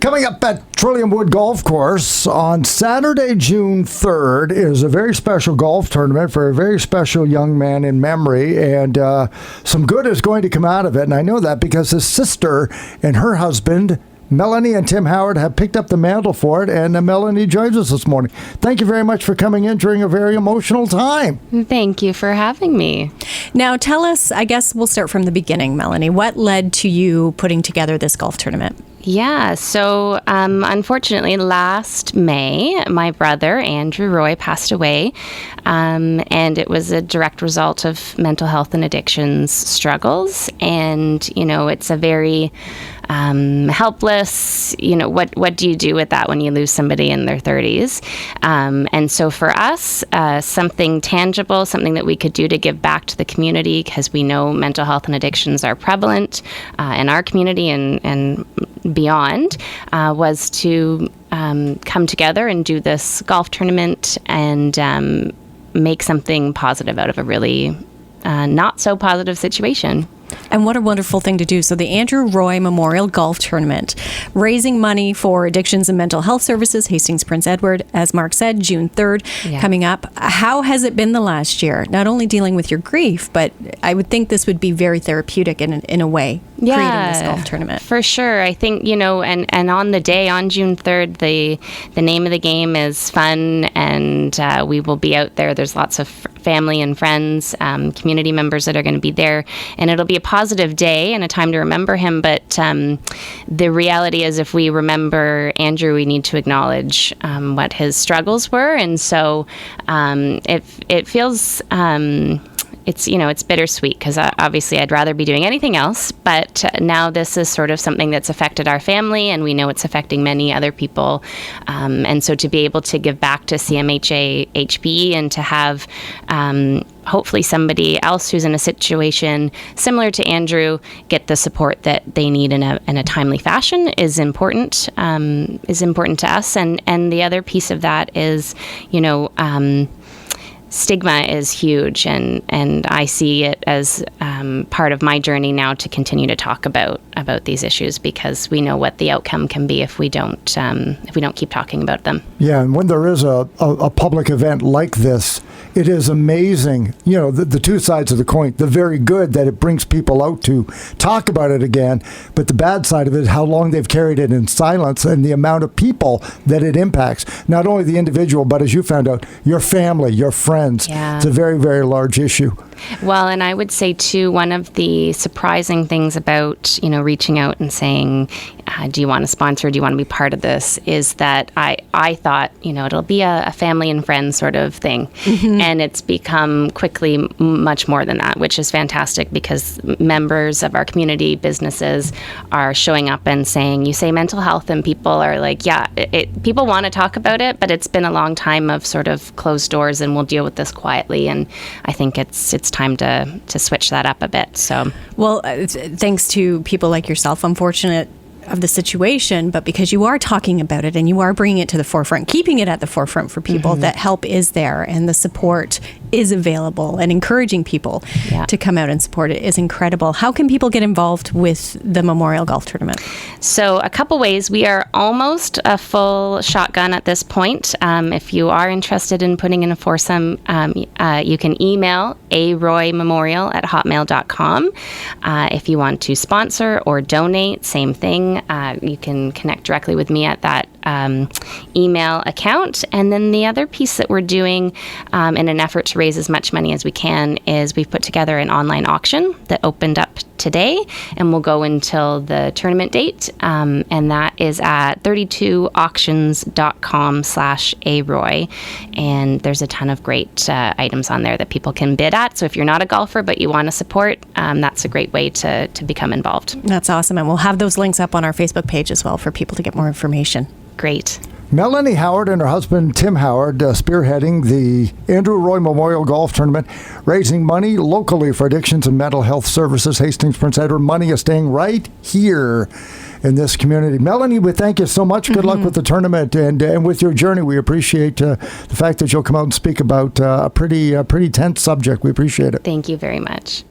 Coming up at Trillium Wood Golf Course on Saturday, June 3rd, is a very special golf tournament for a very special young man in memory, and some good is going to come out of it. And I know that because his sister and her husband, Melanie and Tim Howard, have picked up the mantle for it, and Melanie joins us this morning. Thank you very much for coming in during a very emotional time. Thank you for having me. Now tell us, I guess we'll start from the beginning, Melanie. What led to you putting together this golf tournament? Yeah, so unfortunately last May, my brother, Andrew Roy, passed away, and it was a direct result of mental health and addictions struggles. And, you know, it's a very helpless, you know, what do you do with that when you lose somebody in their 30s? And so for us, something tangible, something that we could do to give back to the community, because we know mental health and addictions are prevalent in our community and beyond, was to come together and do this golf tournament and make something positive out of a really not so positive situation. And what a wonderful thing to do. So the Andrew Roy Memorial Golf Tournament, raising money for addictions and mental health services, Hastings, Prince Edward, as Mark said, June 3rd, coming up. How has it been the last year? Not only dealing with your grief, but I would think this would be very therapeutic in a way, creating this golf tournament. For sure. I think, you know, and on the day, on June 3rd, the name of the game is fun, and we will be out there. There's lots of family and friends, community members that are going to be there, and it'll be a positive day and a time to remember him. But the reality is, if we remember Andrew, we need to acknowledge what his struggles were. And so it feels it's, you know, it's bittersweet, because obviously I'd rather be doing anything else, but now this is sort of something that's affected our family, and we know it's affecting many other people. And so to be able to give back to CMHA HPE and to have hopefully somebody else who's in a situation similar to Andrew get the support that they need in a timely fashion is important to us. And the other piece of that is, you know, stigma is huge, and I see it as part of my journey now to continue to talk about these issues, because we know what the outcome can be if we don't keep talking about them. Yeah, and when there is a public event like this, it is amazing, you know, the two sides of the coin. The very good, that it brings people out to talk about it again, but the bad side of it is how long they've carried it in silence, and the amount of people that it impacts. Not only the individual, but as you found out, your family, your friends. Yeah. It's a very, very large issue. Well, and I would say, too, one of the surprising things about, you know, reaching out and saying, do you want to sponsor, do you want to be part of this, is that I thought, you know, it'll be a family and friends sort of thing. Mm-hmm. And it's become quickly much more than that, which is fantastic, because members of our community, businesses, are showing up and saying, you say mental health, and people are like, yeah, people want to talk about it, but it's been a long time of sort of closed doors, and we'll deal with this quietly. And I think it's time to switch that up a bit. So, well, thanks to people like yourself, I'm fortunate of the situation, but because you are talking about it and you are bringing it to the forefront, keeping it at the forefront for people, mm-hmm. that help is there and the support is available, and encouraging people to come out and support it is incredible. How can people get involved with the Memorial Golf Tournament? So a couple ways. We are almost a full shotgun at this point. If you are interested in putting in a foursome, you can email aroymemorial@hotmail.com. If you want to sponsor or donate, same thing. You can connect directly with me at that email account. And then the other piece that we're doing in an effort to raise as much money as we can is we've put together an online auction that opened up today and will go until the tournament date. And that is at 32auctions.com/aroy. And there's a ton of great items on there that people can bid at. So if you're not a golfer but you want to support, that's a great way to become involved. That's awesome. And we'll have those links up on our Facebook page as well for people to get more information. Great. Melanie Howard and her husband, Tim Howard, spearheading the Andrew Roy Memorial Golf Tournament, raising money locally for addictions and mental health services. Hastings, Prince Edward. Money is staying right here in this community. Melanie, we thank you so much. Good luck with the tournament and with your journey. We appreciate the fact that you'll come out and speak about a pretty tense subject. We appreciate it. Thank you very much.